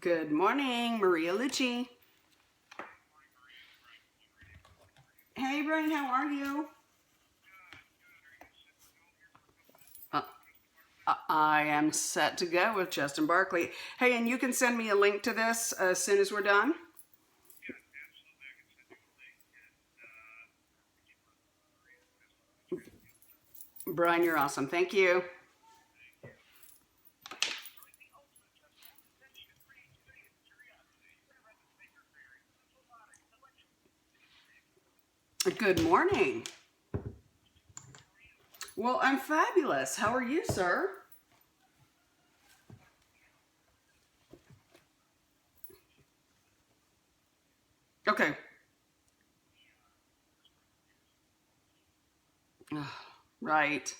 Good morning, Maria Lucci. Hey, Brian, how are you? Uh, I am set to go with Justin Barkley. Hey, and you can send me a link to this as soon as we're done. Brian, you're awesome. Thank you. Good morning. Well, I'm fabulous. How are you, sir? Okay. Ugh, right.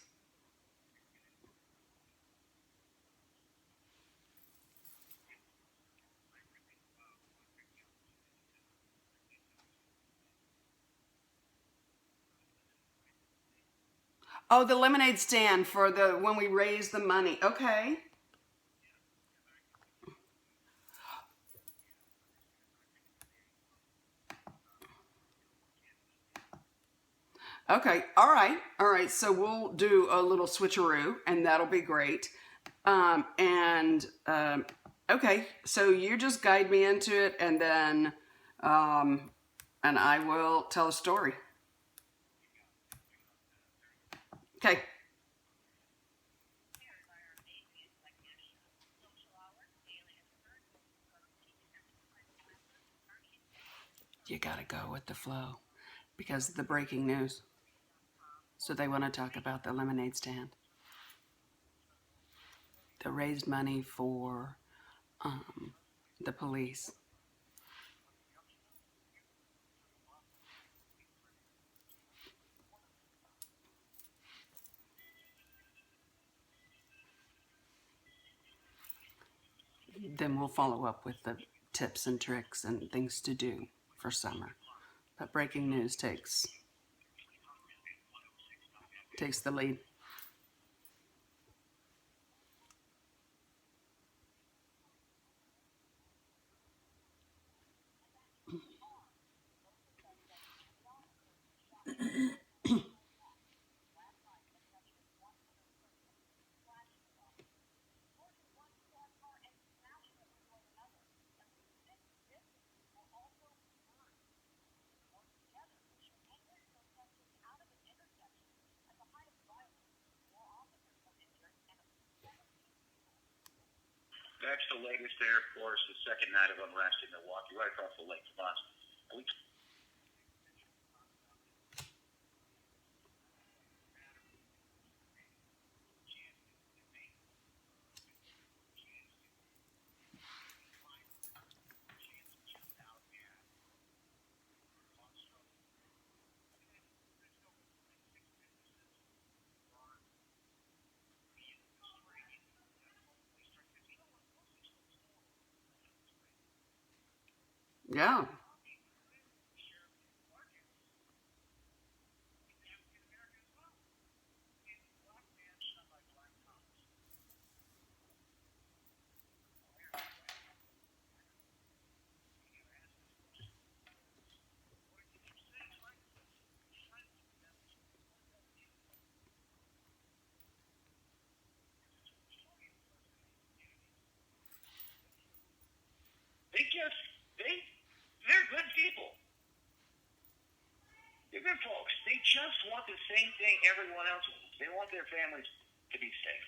Oh, the lemonade stand for the when we raise the money. Okay. Okay. All right. All right. So we'll do a little switcheroo, and that'll be great. And okay, so you just guide me into it, um, and I will tell a story. Okay. You gotta go with the flow because of the breaking news. So they want to talk about the lemonade stand. They raised money for um, the police. Then we'll follow up with the tips and tricks and things to do for summer. But breaking news takes the lead. That's the latest there, of course, the second night of unrest in Milwaukee, right across the lake from us. We, Yeah. they just, they, they're good people. They're good folks. They just want the same thing everyone else wants. They want their families to be safe.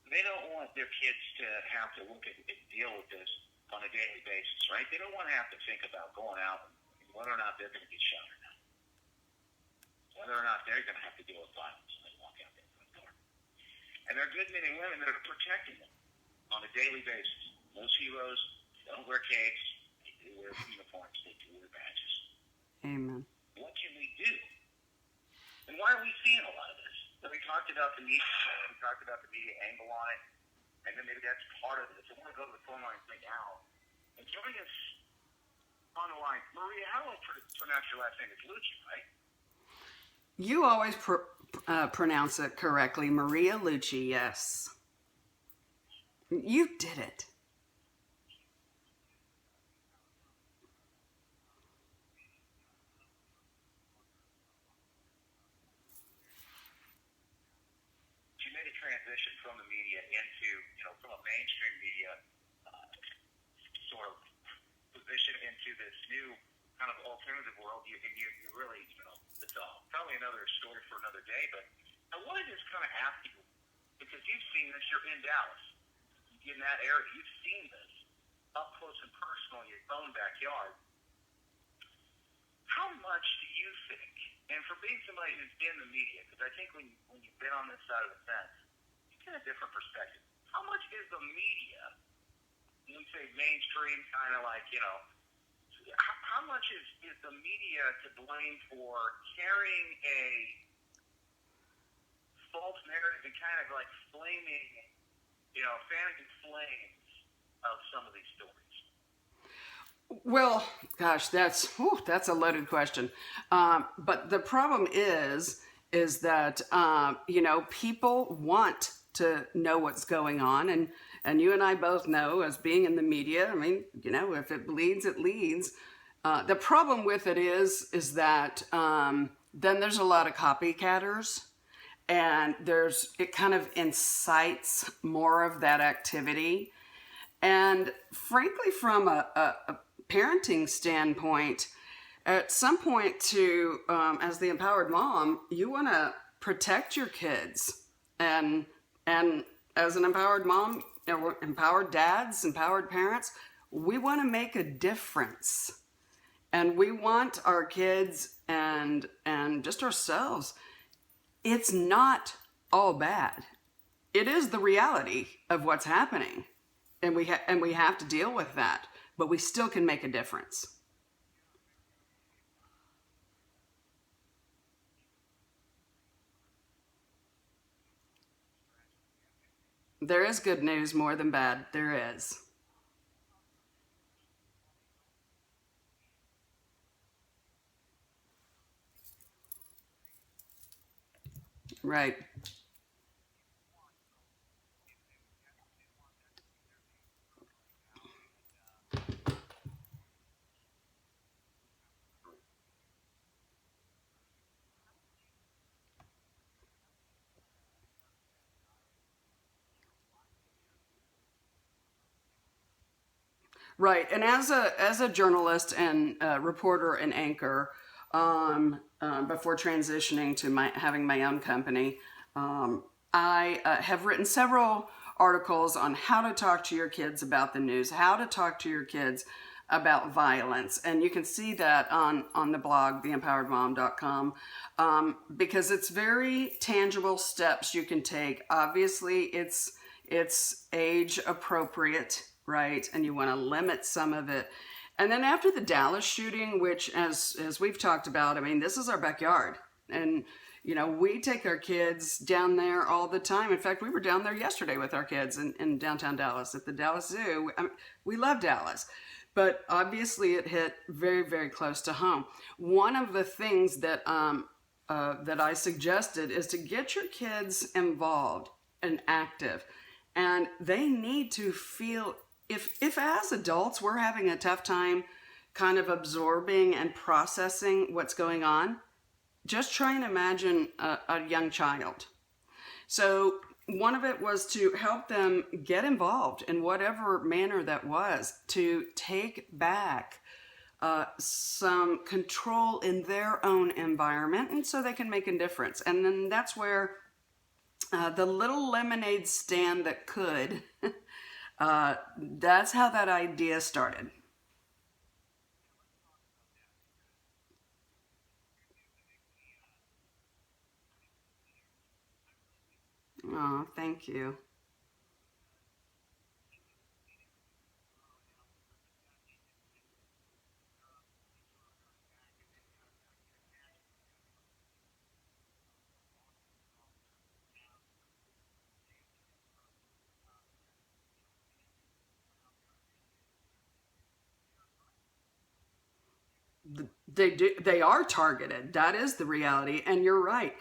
They don't want their kids to have to look at and deal with this on a daily basis, right? They don't want to have to think about going out and whether or not they're going to get shot or not, whether or not they're going to have to deal with violence when they walk out their front door. And they're good men and women that are protecting them on a daily basis. Those heroes, they don't wear capes, they do wear uniforms, they do wear badges. Amen. What can we do? And why are we seeing a lot of this? So we talked about the media, we talked about the media angle on it, and then maybe that's part of it. So I want to go to the phone line right now. And joining us on the line, Maria, how do I pronounce your last name? It's Lucci, right? You always pronounce it correctly, Maria Lucci. Yes, you did it. the media into, from a mainstream media uh, sort of position into this new kind of alternative world, you really, it's probably another story for another day. But I wanted to just kind of ask you, because you've seen this, you're in Dallas, in that area, you've seen this up close and personal in your own backyard. How much do you think, and for being somebody who's in the media, because I think when you've been on this side of the fence, you get a different perspective. How much is the media, when you say mainstream, kind of like, how much is the media to blame for carrying a false narrative and kind of like flaming, fanning the flames of some of these stories? Well, gosh, that's a loaded question. But the problem is that people want to know what's going on, and you and I both know, as being in the media, I mean, if it bleeds, it leads. The problem with it is that then there's a lot of copycatters, and it kind of incites more of that activity. And frankly, from a parenting standpoint, at some point, as the empowered mom, you want to protect your kids, and as an empowered mom, empowered dads, empowered parents, we want to make a difference, and we want our kids and just ourselves. It's not all bad. It is the reality of what's happening, and we have to deal with that. But we still can make a difference. There is good news more than bad. There is. Right. Right. And as a journalist and reporter and anchor, before transitioning to having my own company, I have written several articles on how to talk to your kids about the news, how to talk to your kids about violence. And you can see that on the blog, theempoweredmom.com, because it's very tangible steps you can take. Obviously, it's age appropriate, right? And you want to limit some of it. And then after the Dallas shooting, which as we've talked about, I mean, this is our backyard. And, we take our kids down there all the time. In fact, we were down there yesterday with our kids in downtown Dallas at the Dallas Zoo. I mean, we love Dallas, but obviously it hit very, very close to home. One of the things that I suggested is to get your kids involved and active. And they need to feel, if as adults we're having a tough time kind of absorbing and processing what's going on, just try and imagine a young child. So one of it was to help them get involved in whatever manner that was, to take back some control in their own environment, and so they can make a difference. And then that's where the little lemonade stand that could, that's how that idea started. Oh, thank you. They are targeted. That is the reality, and you're right.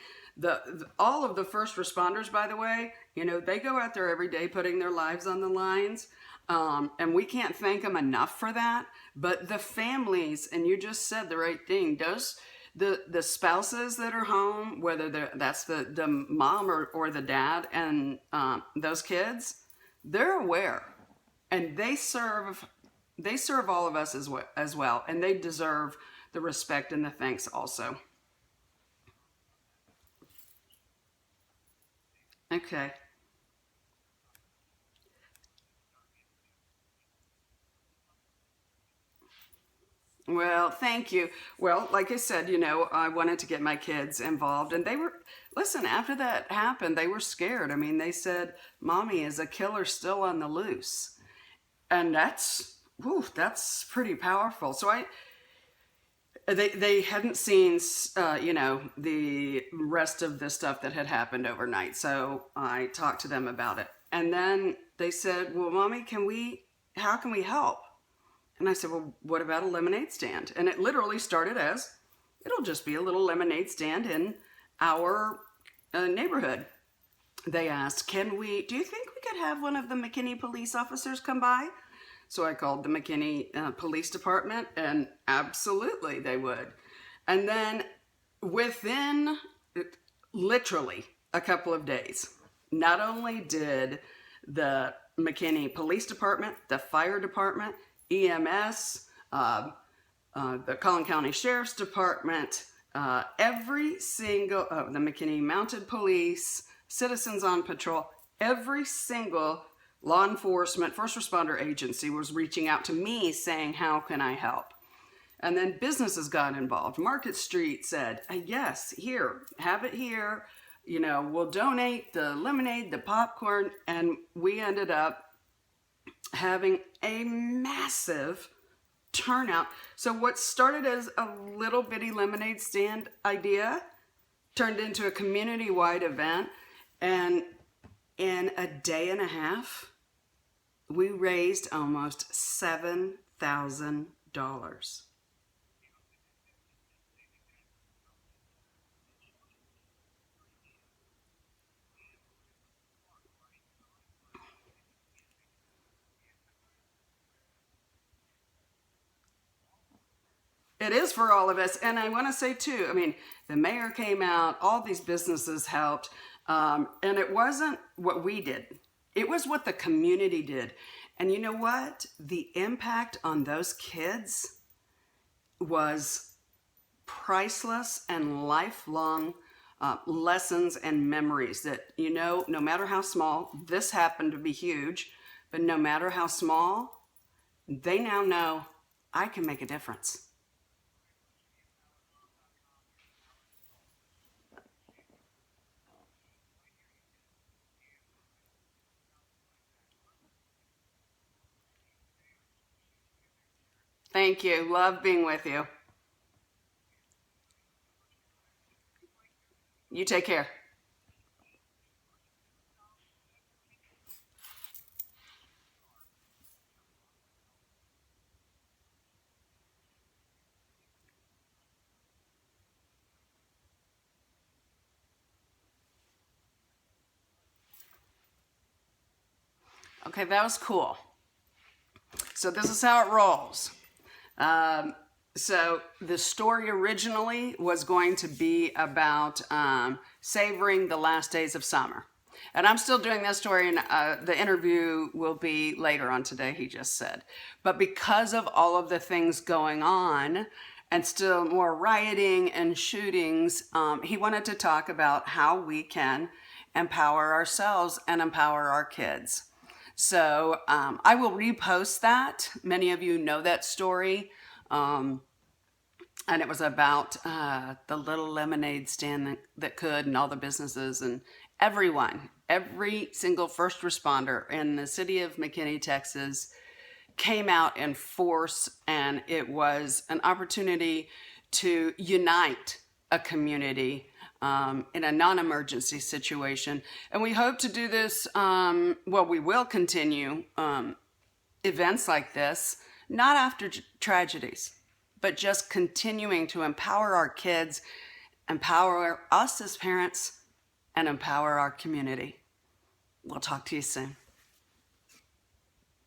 All of the first responders, by the way, they go out there every day putting their lives on the lines, and we can't thank them enough for that. But the families, and you just said the right thing, the spouses that are home, whether that's the mom or the dad and those kids, they're aware, and they serve all of us as well, and they deserve the respect and the thanks also. Okay. Well, thank you. Well, like I said, I wanted to get my kids involved, and listen, after that happened, they were scared. I mean, they said, Mommy, is a killer still on the loose? And that's pretty powerful. So they hadn't seen, the rest of the stuff that had happened overnight. So I talked to them about it. And then they said, well, Mommy, how can we help? And I said, well, what about a lemonade stand? And it literally started as, it'll just be a little lemonade stand in our neighborhood. They asked, do you think we could have one of the McKinney police officers come by? So I called the McKinney Police Department, and absolutely they would. And then within literally a couple of days, not only did the McKinney Police Department, the Fire Department, EMS, the Collin County Sheriff's Department, every single, the McKinney Mounted Police, Citizens on Patrol, every single law enforcement, first responder agency was reaching out to me saying, how can I help? And then businesses got involved. Market Street said, yes, here, have it here. We'll donate the lemonade, the popcorn. And we ended up having a massive turnout. So what started as a little bitty lemonade stand idea turned into a community-wide event. And in a day and a half, we raised almost $7,000. It is for all of us. And I want to say, too, I mean, the mayor came out, all these businesses helped. And it wasn't what we did, it was what the community did. And you know what? The impact on those kids was priceless and lifelong lessons and memories that, no matter how small, this happened to be huge, but no matter how small, they now know I can make a difference. Thank you. Love being with you. You take care. Okay, that was cool. So this is how it rolls. So the story originally was going to be about savoring the last days of summer. And I'm still doing that story, and the interview will be later on today, he just said. But because of all of the things going on and still more rioting and shootings, he wanted to talk about how we can empower ourselves and empower our kids. So I will repost that. Many of you know that story. And it was about the little lemonade stand that could, and all the businesses and everyone, every single first responder in the city of McKinney, Texas, came out in force, and it was an opportunity to unite a community in a non-emergency situation. And we hope to do this, we will continue events like this, not after tragedies, but just continuing to empower our kids, empower us as parents, and empower our community. We'll talk to you soon.